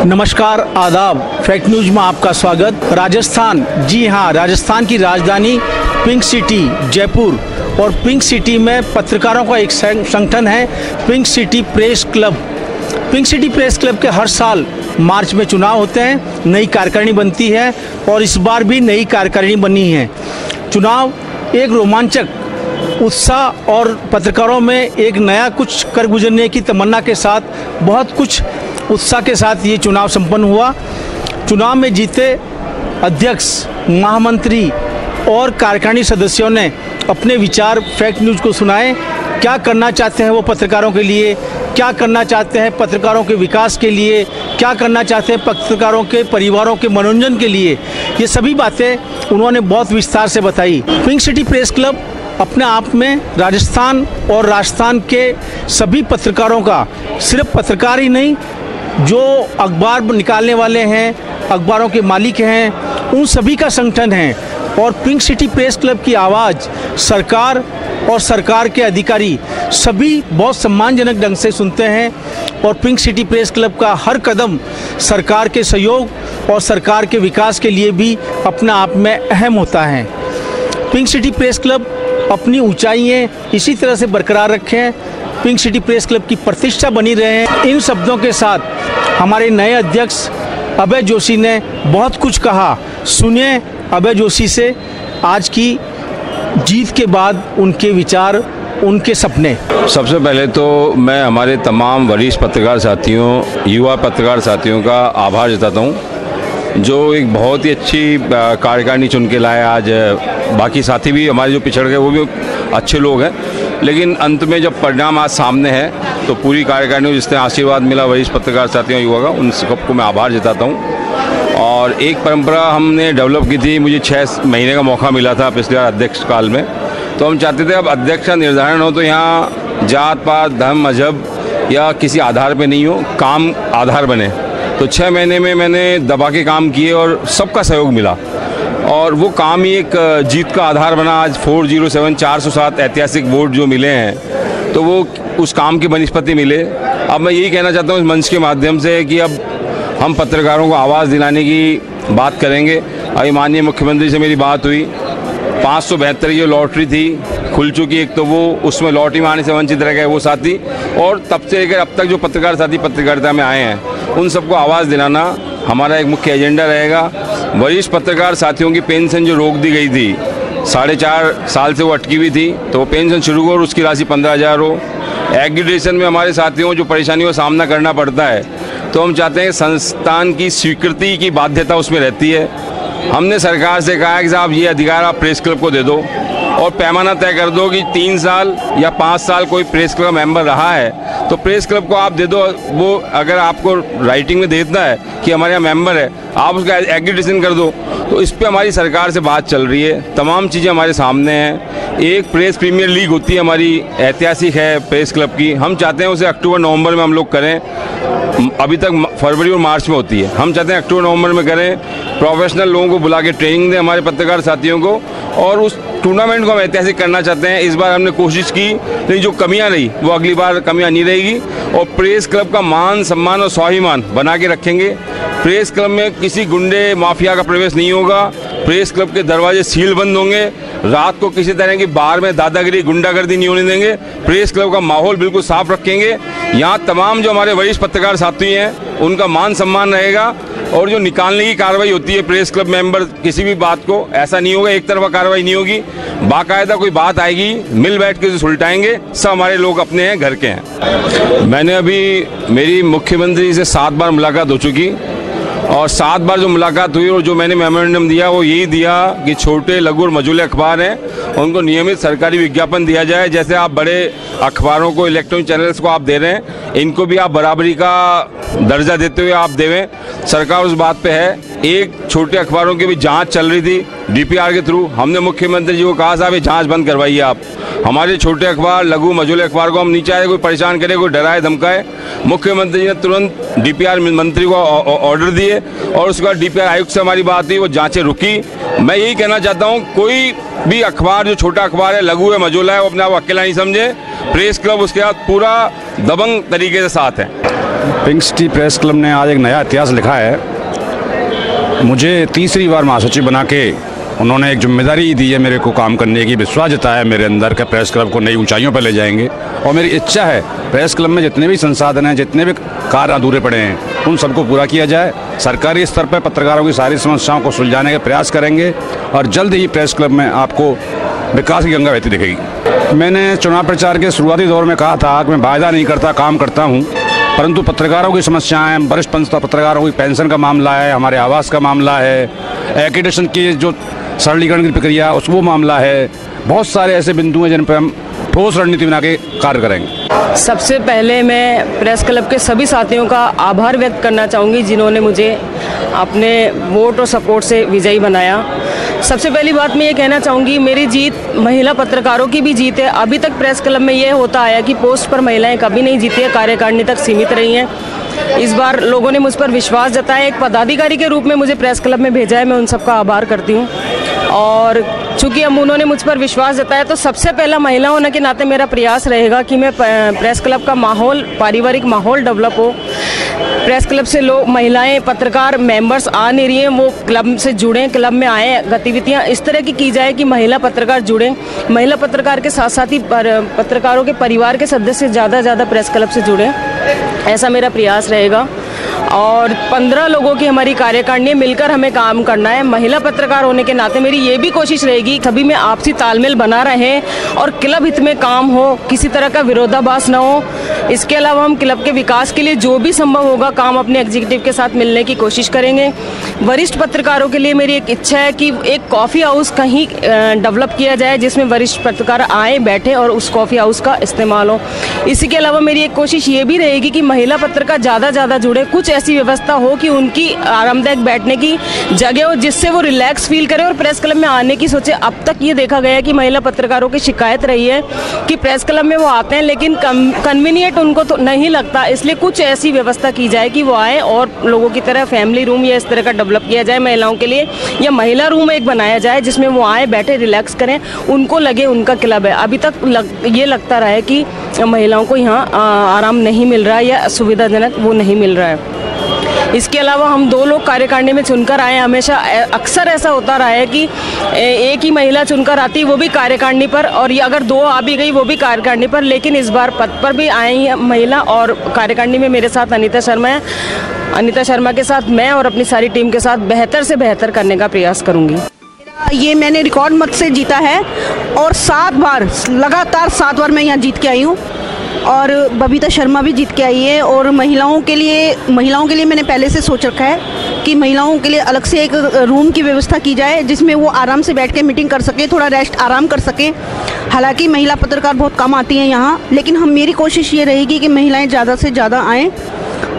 नमस्कार, आदाब। Fact news में आपका स्वागत। राजस्थान, जी हाँ, राजस्थान की राजधानी पिंक सिटी जयपुर और पिंक सिटी में पत्रकारों का एक संगठन है pink city press club. Pink city press club के हर साल मार्च में चुनाव होते हैं, नई कार्यकारिणी बनती है और इस बार भी नई कार्यकारिणी बनी है। चुनाव एक रोमांचक उत्साह और पत्रकारों में एक नया कुछ कर गुजरने की तमन्ना के साथ बहुत कुछ उत्साह के साथ ये चुनाव संपन्न हुआ। चुनाव में जीते अध्यक्ष, महामंत्री और कार्यकारिणी सदस्यों ने अपने विचार फैक्ट न्यूज़ को सुनाए। क्या करना चाहते हैं वो पत्रकारों के लिए, क्या करना चाहते हैं पत्रकारों के विकास के लिए, क्या करना चाहते हैं पत्रकारों के परिवारों के मनोरंजन के लिए, ये सभी बातें उन्होंने बहुत विस्तार से बताई। पिंक सिटी प्रेस क्लब अपने आप में राजस्थान और राजस्थान के सभी पत्रकारों का, सिर्फ पत्रकार ही नहीं, जो अखबार निकालने वाले हैं, अखबारों के मालिक हैं, उन सभी का संगठन है। और पिंक सिटी प्रेस क्लब की आवाज़ सरकार और सरकार के अधिकारी सभी बहुत सम्मानजनक ढंग से सुनते हैं और पिंक सिटी प्रेस क्लब का हर कदम सरकार के सहयोग और सरकार के विकास के लिए भी अपने आप में अहम होता है। पिंक सिटी प्रेस क्लब अपनी ऊंचाइयाँ इसी तरह से बरकरार रखें, पिंक सिटी प्रेस क्लब की प्रतिष्ठा बनी रहे। इन शब्दों के साथ हमारे नए अध्यक्ष अभय जोशी ने बहुत कुछ कहा। सुनिए अभय जोशी से आज की जीत के बाद उनके विचार, उनके सपने। सबसे पहले तो मैं हमारे तमाम वरिष्ठ पत्रकार साथियों, युवा पत्रकार साथियों का आभार जताता हूँ जो एक बहुत ही अच्छी कार्यकारिणी चुन के लाए। आज बाकी साथी भी हमारे जो पिछड़ गए वो भी अच्छे लोग हैं, लेकिन अंत में जब परिणाम आज सामने है तो पूरी कार्यकारिणी जिसने आशीर्वाद मिला वरिष्ठ पत्रकार साथियों, युवा का, उन सबको मैं आभार जताता हूँ। और एक परंपरा हमने डेवलप की थी, मुझे 6 महीने का मौका मिला था पिछले अध्यक्ष काल में, तो हम चाहते थे अब अध्यक्ष का निर्धारण हो तो यहाँ जात पात धर्म मजहब या किसी आधार पे नहीं हो, काम आधार बने। तो 6 महीने में मैंने दबा के काम किए और सबका सहयोग मिला और वो काम ही एक जीत का आधार बना। आज 407 ऐतिहासिक वोट जो मिले हैं तो वो उस काम की बनिस्पति मिले। अब मैं यही कहना चाहता हूँ इस मंच के माध्यम से कि अब हम पत्रकारों को आवाज़ दिलाने की बात करेंगे। अभी माननीय मुख्यमंत्री से मेरी बात हुई, 572 की जो लॉटरी थी खुल चुकी, एक तो वो उसमें लॉटरी में आने से वंचित रह गए वो साथी, और तब से लेकर अब तक जो पत्रकार साथी पत्रकारिता में आए हैं उन सबको आवाज़ दिलाना हमारा एक मुख्य एजेंडा रहेगा। वरिष्ठ पत्रकार साथियों की पेंशन जो रोक दी गई थी, 4.5 साल से वो अटकी हुई थी, तो वो पेंशन शुरू हो और उसकी राशि 15,000 हो। एग्रीडेशन में हमारे साथियों जो परेशानियों का सामना करना पड़ता है तो हम चाहते हैं संस्थान की स्वीकृति की बाध्यता उसमें रहती है। हमने सरकार से कहा है कि साहब ये अधिकार आप प्रेस क्लब को दे दो और पैमाना तय कर दो कि 3 साल या 5 साल कोई प्रेस क्लब मेंबर रहा है तो प्रेस क्लब को आप दे दो। वो अगर आपको राइटिंग में देता है कि हमारे यहाँ मेंबर है, आप उसका एग्रीडेशन कर दो। तो इस पे हमारी सरकार से बात चल रही है, तमाम चीज़ें हमारे सामने हैं। एक प्रेस प्रीमियर लीग होती है हमारी, ऐतिहासिक है प्रेस क्लब की, हम चाहते हैं उसे अक्टूबर नवंबर में हम लोग करें। अभी तक फरवरी और मार्च में होती है, हम चाहते हैं अक्टूबर नवंबर में करें। प्रोफेशनल लोगों को बुला के ट्रेनिंग दें हमारे पत्रकार साथियों को, और उस टूर्नामेंट को हम ऐतिहासिक करना चाहते हैं। इस बार हमने कोशिश की, लेकिन जो कमियां रही वो अगली बार कमियां नहीं रहेगी और प्रेस क्लब का मान सम्मान और स्वाभिमान बना के रखेंगे। प्रेस क्लब में किसी गुंडे माफिया का प्रवेश नहीं होगा, प्रेस क्लब के दरवाजे सील बंद होंगे, रात को किसी तरह की बार में दादागिरी गुंडागर्दी नहीं होने देंगे, प्रेस क्लब का माहौल बिल्कुल साफ रखेंगे। यहाँ तमाम जो हमारे वरिष्ठ पत्रकार साथी हैं उनका मान सम्मान रहेगा और जो निकालने की कार्रवाई होती है प्रेस क्लब मेंबर किसी भी बात को, ऐसा नहीं होगा, एक तरफा कार्रवाई नहीं होगी, बाकायदा कोई बात आएगी मिल बैठ के सुलटाएंगे। सब हमारे लोग अपने हैं, घर के हैं। मैंने अभी मेरी मुख्यमंत्री से 7 बार मुलाकात हो चुकी और 7 बार जो मुलाकात हुई और जो मैंने मेमोरेंडम दिया वो यही दिया कि छोटे लघु और मझोले अखबार हैं उनको नियमित सरकारी विज्ञापन दिया जाए। जैसे आप बड़े अखबारों को, इलेक्ट्रॉनिक चैनल्स को आप दे रहे हैं, इनको भी आप बराबरी का दर्जा देते हुए आप देवें। सरकार उस बात पे है। एक छोटे अखबारों की भी जांच चल रही थी डीपीआर के थ्रू, हमने मुख्यमंत्री जी को कहा साहब ये जांच बंद करवाइए आप। हमारे छोटे अखबार, लघु मझोले अखबार को हम नहीं चाहे कोई परेशान करे, कोई डराए धमकाए। मुख्यमंत्री जी ने तुरंत डीपीआर मंत्री को ऑर्डर दिए और उसके बाद डीपीआर आयुक्त से हमारी बात हुई, वो जांचें रुकी। मैं यही कहना चाहता हूँ कोई भी अखबार जो छोटा अखबार है, लघु है, मझोला है, वो अपने आप अकेला नहीं समझे। प्रेस क्लब उसके साथ पूरा दबंग तरीके से साथ है। पिंक सिटी प्रेस क्लब ने आज एक नया इतिहास लिखा है। मुझे तीसरी बार महासचिव बना के उन्होंने एक जिम्मेदारी दी है मेरे को काम करने की, विश्वास जताया मेरे अंदर कि प्रेस क्लब को नई ऊंचाइयों पर ले जाएंगे। और मेरी इच्छा है प्रेस क्लब में जितने भी संसाधन हैं, जितने भी कार्य अधूरे पड़े हैं, उन सबको पूरा किया जाए। सरकारी स्तर पर पत्रकारों की सारी समस्याओं को सुलझाने के प्रयास करेंगे और जल्द ही प्रेस क्लब में आपको विकास की गंगा बहती दिखेगी। मैंने चुनाव प्रचार के शुरुआती दौर में कहा था कि मैं वायदा नहीं करता, काम करता हूँ, परंतु पत्रकारों की समस्याएं, वरिष्ठ पत्रकारों की पेंशन का मामला है, हमारे आवास का मामला है, एक्रीडिटेशन की जो सरलीकरण की प्रक्रिया उस वो मामला है, बहुत सारे ऐसे बिंदु हैं जिन पर हम ठोस रणनीति बना के कार्य करेंगे। सबसे पहले मैं प्रेस क्लब के सभी साथियों का आभार व्यक्त करना चाहूँगी जिन्होंने मुझे अपने वोट और सपोर्ट से विजयी बनाया। सबसे पहली बात मैं ये कहना चाहूँगी, मेरी जीत महिला पत्रकारों की भी जीत है। अभी तक प्रेस क्लब में ये होता आया कि पोस्ट पर महिलाएं कभी नहीं जीती है, कार्यकारिणी तक सीमित रही हैं। इस बार लोगों ने मुझ पर विश्वास जताया, एक पदाधिकारी के रूप में मुझे प्रेस क्लब में भेजा है, मैं उन सबका आभार करती हूँ। और चूँकि अब उन्होंने मुझ पर विश्वास जताया तो सबसे पहला महिला होने के नाते मेरा प्रयास रहेगा कि मैं प्रेस क्लब का माहौल, पारिवारिक माहौल डेवलप हो। प्रेस क्लब से लोग, महिलाएं, पत्रकार मेंबर्स आ नहीं रही हैं, वो क्लब से जुड़ें, क्लब में आए, गतिविधियां इस तरह की जाए कि महिला पत्रकार जुड़ें। महिला पत्रकार के साथ साथ ही पत्रकारों के परिवार के सदस्य ज़्यादा प्रेस क्लब से जुड़ें, ऐसा मेरा प्रयास रहेगा। और 15 लोगों की हमारी कार्यकारिणी, मिलकर हमें काम करना है। महिला पत्रकार होने के नाते मेरी ये भी कोशिश रहेगी सभी में आपसी तालमेल बना रहे और क्लब हित में काम हो, किसी तरह का विरोधाभास न हो। इसके अलावा हम क्लब के विकास के लिए जो भी संभव होगा काम अपने एग्जीक्यूटिव के साथ मिलने की कोशिश करेंगे। वरिष्ठ पत्रकारों के लिए मेरी एक इच्छा है कि एक कॉफ़ी हाउस कहीं डेवलप किया जाए जिसमें वरिष्ठ पत्रकार आए, बैठे और उस कॉफ़ी हाउस का इस्तेमाल हो। इसी के अलावा मेरी एक कोशिश ये भी रहेगी कि महिला पत्रकार ज़्यादा जुड़े, कुछ ऐसी व्यवस्था हो कि उनकी आरामदायक बैठने की जगह हो जिससे वो रिलैक्स फील करें और प्रेस क्लब में आने की सोचे। अब तक ये देखा गया है कि महिला पत्रकारों की शिकायत रही है कि प्रेस क्लब में वो आते हैं लेकिन कन्वीनियंट उनको तो नहीं लगता, इसलिए कुछ ऐसी व्यवस्था की जाए कि वो आए और लोगों की तरह फैमिली रूम या इस तरह का डेवलप किया जाए महिलाओं के लिए, या महिला रूम एक बनाया जाए जिसमें वो आए, बैठे, रिलैक्स करें, उनको लगे उनका क्लब है। अभी तक ये लगता रहा है कि महिलाओं को यहाँ आराम नहीं मिल रहा है या सुविधाजनक वो नहीं मिल रहा है। इसके अलावा हम 2 लोग कार्यकारिणी में चुनकर आए। हमेशा अक्सर ऐसा होता रहा है कि एक ही महिला चुनकर आती, वो भी कार्यकारिणी पर, और अगर 2 आ भी गई वो भी कार्यकारिणी पर। लेकिन इस बार पद पर भी आई है महिला और कार्यकारिणी में मेरे साथ अनीता शर्मा है। अनीता शर्मा के साथ मैं और अपनी सारी टीम के साथ बेहतर से बेहतर करने का प्रयास करूँगी। ये मैंने रिकॉर्ड मत से जीता है और 7 बार लगातार 7 बार मैं यहाँ जीत के आई हूँ और बबीता शर्मा भी जीत के आई है। और महिलाओं के लिए मैंने पहले से सोच रखा है कि महिलाओं के लिए अलग से एक रूम की व्यवस्था की जाए जिसमें वो आराम से बैठ के मीटिंग कर सके, थोड़ा रेस्ट आराम कर सके। हालांकि महिला पत्रकार बहुत कम आती हैं यहाँ, लेकिन मेरी कोशिश ये रहेगी कि महिलाएं ज़्यादा से ज़्यादा आएँ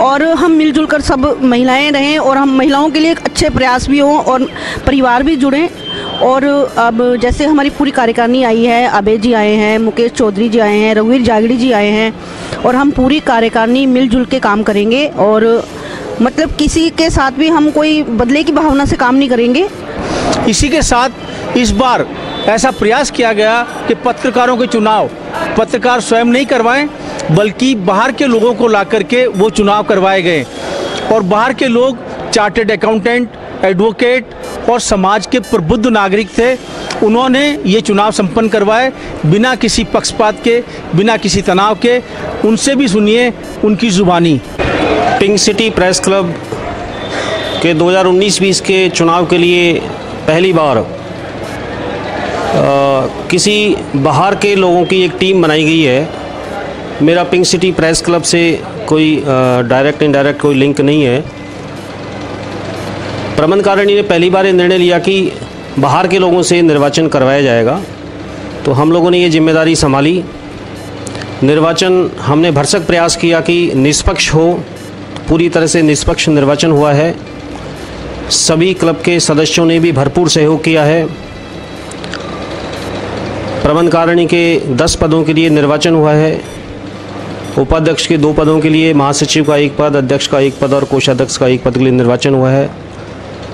और हम मिलजुल कर सब महिलाएं रहें और हम महिलाओं के लिए एक अच्छे प्रयास भी हों और परिवार भी जुड़ें। और अब जैसे हमारी पूरी कार्यकारिणी आई है, अभय जी आए हैं, मुकेश चौधरी जी आए हैं, रघुवीर जागड़ी जी आए हैं और हम पूरी कार्यकारिणी मिलजुल के काम करेंगे और मतलब किसी के साथ भी हम कोई बदले की भावना से काम नहीं करेंगे। इसी के साथ इस बार ऐसा प्रयास किया गया कि पत्रकारों के चुनाव पत्रकार स्वयं नहीं करवाएं बल्कि बाहर के लोगों को ला करके वो चुनाव करवाए गए और बाहर के लोग चार्टर्ड अकाउंटेंट, एडवोकेट और समाज के प्रबुद्ध नागरिक थे। उन्होंने ये चुनाव संपन्न करवाए बिना किसी पक्षपात के, बिना किसी तनाव के। उनसे भी सुनिए उनकी ज़ुबानी। पिंक सिटी प्रेस क्लब के 2019-20 के चुनाव के लिए पहली बार किसी बाहर के लोगों की एक टीम बनाई गई है। मेरा पिंक सिटी प्रेस क्लब से कोई डायरेक्ट इनडायरेक्ट कोई लिंक नहीं है। प्रबंधकारिणी ने पहली बार ये निर्णय लिया कि बाहर के लोगों से निर्वाचन करवाया जाएगा, तो हम लोगों ने ये जिम्मेदारी संभाली। निर्वाचन हमने भरसक प्रयास किया कि निष्पक्ष हो, पूरी तरह से निष्पक्ष निर्वाचन हुआ है। सभी क्लब के सदस्यों ने भी भरपूर सहयोग किया है। प्रबंधकारिणी के 10 पदों के लिए निर्वाचन हुआ है। उपाध्यक्ष के 2 पदों के लिए, महासचिव का 1 पद, अध्यक्ष का 1 पद और कोषाध्यक्ष का 1 पद के लिए निर्वाचन हुआ है।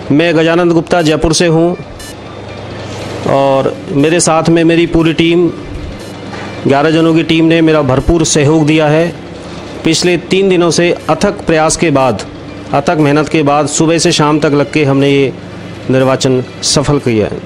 मैं गजानंद गुप्ता जयपुर से हूँ और मेरे साथ में मेरी पूरी टीम 11 जनों की टीम ने मेरा भरपूर सहयोग दिया है। पिछले 3 दिनों से अथक प्रयास के बाद, अथक मेहनत के बाद सुबह से शाम तक लग के हमने ये निर्वाचन सफल किया है।